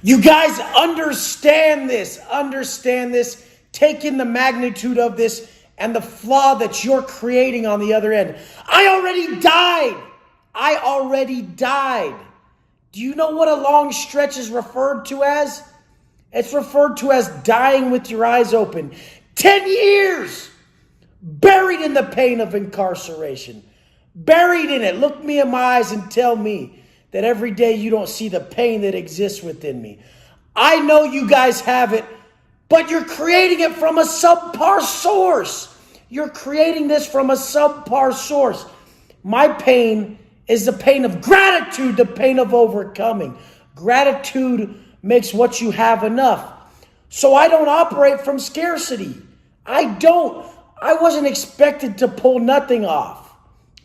You guys understand this. Understand this. Take in the magnitude of this and the flaw that you're creating on the other end. I already died. I already died. Do you know what a long stretch is referred to as? It's referred to as dying with your eyes open. 10 years buried in the pain of incarceration. Buried in it. Look me in my eyes and tell me that every day you don't see the pain that exists within me. I know you guys have it, but you're creating it from a subpar source. You're creating this from a subpar source. My pain is the pain of gratitude, the pain of overcoming. Gratitude makes what you have enough. So I don't operate from scarcity. I don't. I wasn't expected to pull nothing off.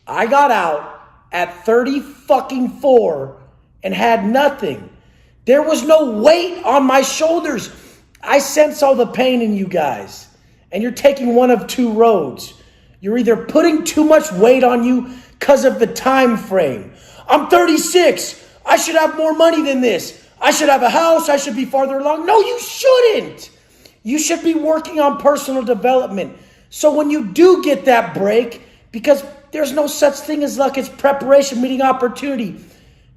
I got out at 34 and had nothing. There was no weight on my shoulders. I sense all the pain in you guys. And you're taking one of two roads. You're either putting too much weight on you because of the time frame. I'm 36. I should have more money than this. I should have a house. I should be farther along. No, you shouldn't. You should be working on personal development. So when you do get that break, because there's no such thing as luck, it's preparation meeting opportunity.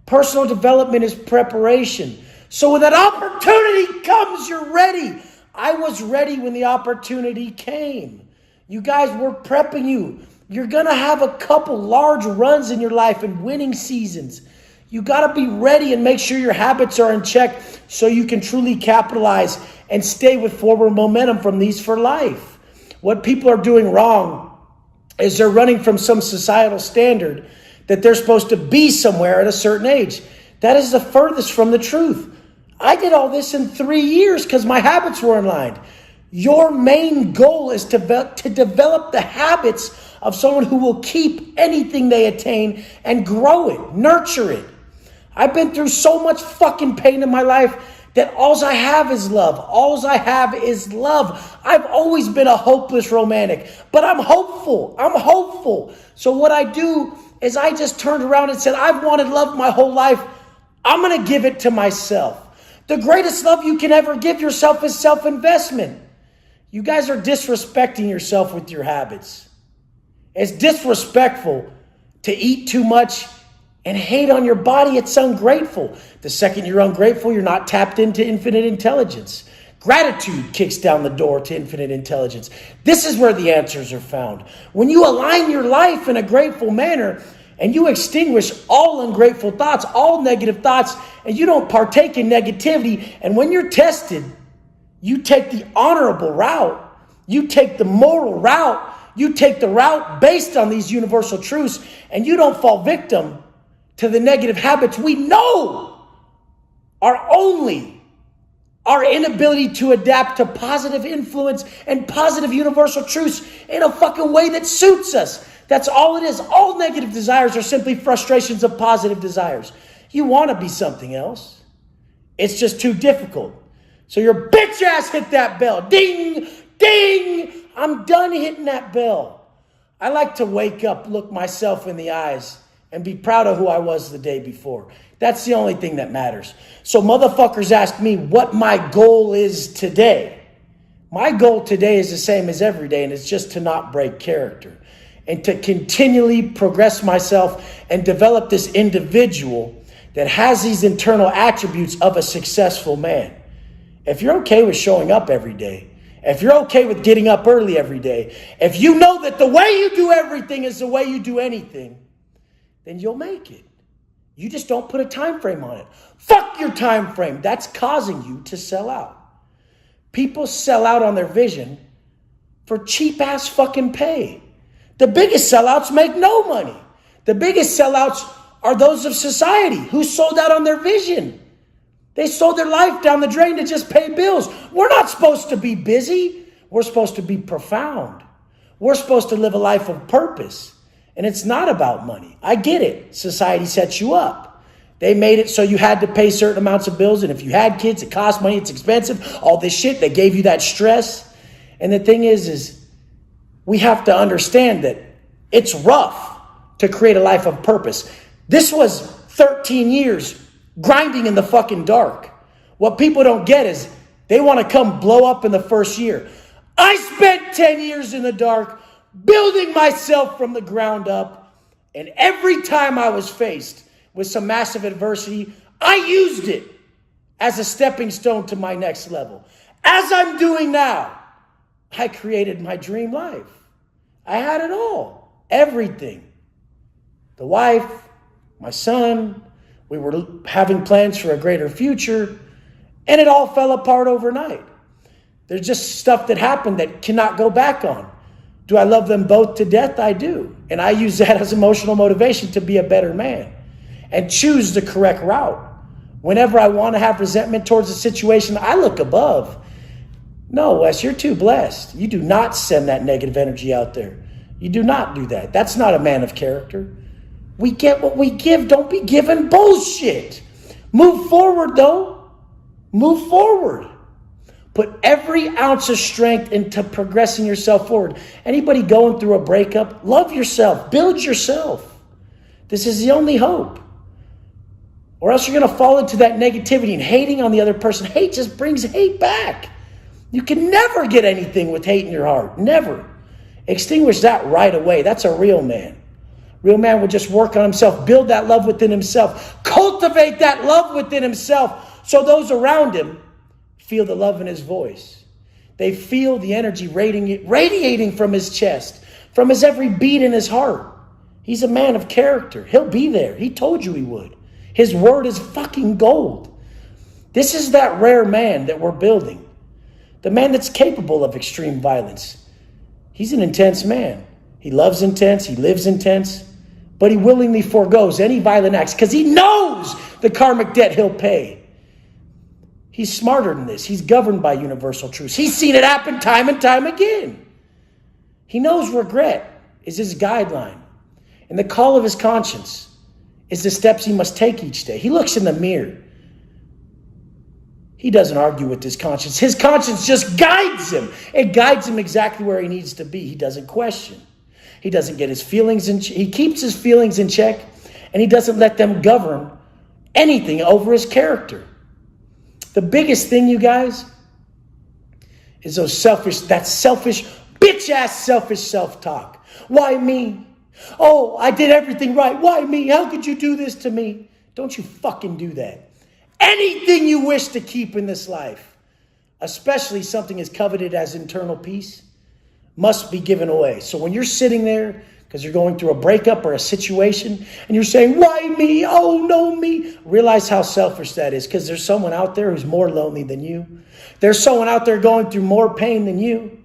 Personal development is preparation. So when that opportunity comes, you're ready. I was ready when the opportunity came. You guys were prepping you. You're going to have a couple large runs in your life and winning seasons. You got to be ready and make sure your habits are in check so you can truly capitalize and stay with forward momentum from these for life. What people are doing wrong is they're running from some societal standard that they're supposed to be somewhere at a certain age. That is the furthest from the truth. I did all this in 3 years because my habits were in line. Your main goal is to develop the habits of someone who will keep anything they attain and grow it, nurture it. I've been through so much fucking pain in my life that all I have is love. All I have is love. I've always been a hopeless romantic, but I'm hopeful. I'm hopeful. So what I do is I just turned around and said, I've wanted love my whole life. I'm going to give it to myself. The greatest love you can ever give yourself is self-investment. You guys are disrespecting yourself with your habits. It's disrespectful to eat too much and hate on your body. It's ungrateful. The second you're ungrateful, you're not tapped into infinite intelligence. Gratitude kicks down the door to infinite intelligence. This is where the answers are found. When you align your life in a grateful manner and you extinguish all ungrateful thoughts, all negative thoughts, and you don't partake in negativity, and when you're tested, you take the honorable route, you take the moral route, you take the route based on these universal truths, and you don't fall victim to the negative habits we know are only our inability to adapt to positive influence and positive universal truths in a fucking way that suits us. That's all it is. All negative desires are simply frustrations of positive desires. You want to be something else. It's just too difficult. So your bitch ass hit that bell. Ding, ding. I'm done hitting that bell. I like to wake up, look myself in the eyes, and be proud of who I was the day before. That's the only thing that matters. So motherfuckers ask me what my goal is today. My goal today is the same as every day, and it's just to not break character and to continually progress myself and develop this individual that has these internal attributes of a successful man. If you're okay with showing up every day, if you're okay with getting up early every day, if you know that the way you do everything is the way you do anything, then you'll make it. You just don't put a time frame on it. Fuck your time frame. That's causing you to sell out. People sell out on their vision for cheap ass fucking pay. The biggest sellouts make no money. The biggest sellouts are those of society who sold out on their vision. They sold their life down the drain to just pay bills. We're not supposed to be busy. We're supposed to be profound. We're supposed to live a life of purpose. And it's not about money. I get it. Society sets you up. They made it so you had to pay certain amounts of bills. And if you had kids, it cost money. It's expensive. All this shit. They gave you that stress. And the thing is we have to understand that it's rough to create a life of purpose. This was 13 years grinding in the fucking dark. What people don't get is they want to come blow up in the first year. I spent 10 years in the dark building myself from the ground up. And every time I was faced with some massive adversity, I used it as a stepping stone to my next level. As I'm doing now, I created my dream life. I had it all, everything. The wife, my son, we were having plans for a greater future, and it all fell apart overnight. There's just stuff that happened that cannot go back on. Do I love them both to death? I do. And I use that as emotional motivation to be a better man and choose the correct route. Whenever I want to have resentment towards a situation, I look above. No, Wes, you're too blessed. You do not send that negative energy out there. You do not do that. That's not a man of character. We get what we give. Don't be giving bullshit. Move forward, though. Move forward. Put every ounce of strength into progressing yourself forward. Anybody going through a breakup, love yourself. Build yourself. This is the only hope. Or else you're going to fall into that negativity and hating on the other person. Hate just brings hate back. You can never get anything with hate in your heart. Never. Extinguish that right away. That's a real man. Real man will just work on himself, build that love within himself, cultivate that love within himself so those around him feel the love in his voice. They feel the energy radiating from his chest, from his every beat in his heart. He's a man of character. He'll be there. He told you he would. His word is fucking gold. This is that rare man that we're building. The man that's capable of extreme violence. He's an intense man. He loves intense. He lives intense. But he willingly forgoes any violent acts because he knows the karmic debt he'll pay. He's smarter than this. He's governed by universal truths. He's seen it happen time and time again. He knows regret is his guideline. And the call of his conscience is the steps he must take each day. He looks in the mirror. He doesn't argue with his conscience. His conscience just guides him. It guides him exactly where he needs to be. He doesn't question. He doesn't get his feelings in check. He keeps his feelings in check, and he doesn't let them govern anything over his character. The biggest thing, you guys, is that selfish, bitch-ass selfish self-talk. Why me? Oh, I did everything right. Why me? How could you do this to me? Don't you fucking do that. Anything you wish to keep in this life, especially something as coveted as internal peace, must be given away. So when you're sitting there because you're going through a breakup or a situation and you're saying, why me? Oh, no, me. Realize how selfish that is, because there's someone out there who's more lonely than you. There's someone out there going through more pain than you.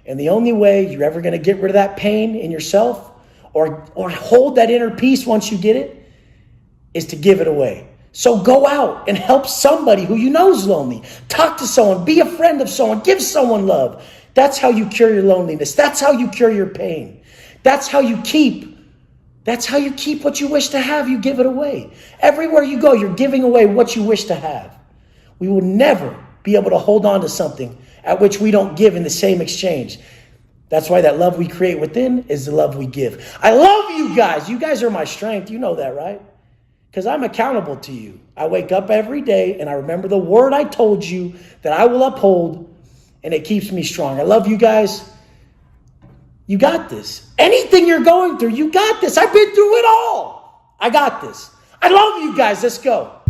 And the only way you're ever going to get rid of that pain in yourself or hold that inner peace once you get it is to give it away. So go out and help somebody who you know is lonely. Talk to someone. Be a friend of someone. Give someone love. That's how you cure your loneliness. That's how you cure your pain. That's how you keep what you wish to have. You give it away. Everywhere you go, you're giving away what you wish to have. We will never be able to hold on to something at which we don't give in the same exchange. That's why that love we create within is the love we give. I love you guys. You guys are my strength. You know that, right? Because I'm accountable to you. I wake up every day and I remember the word I told you that I will uphold, and it keeps me strong. I love you guys. You got this. Anything you're going through, you got this. I've been through it all. I got this. I love you guys. Let's go.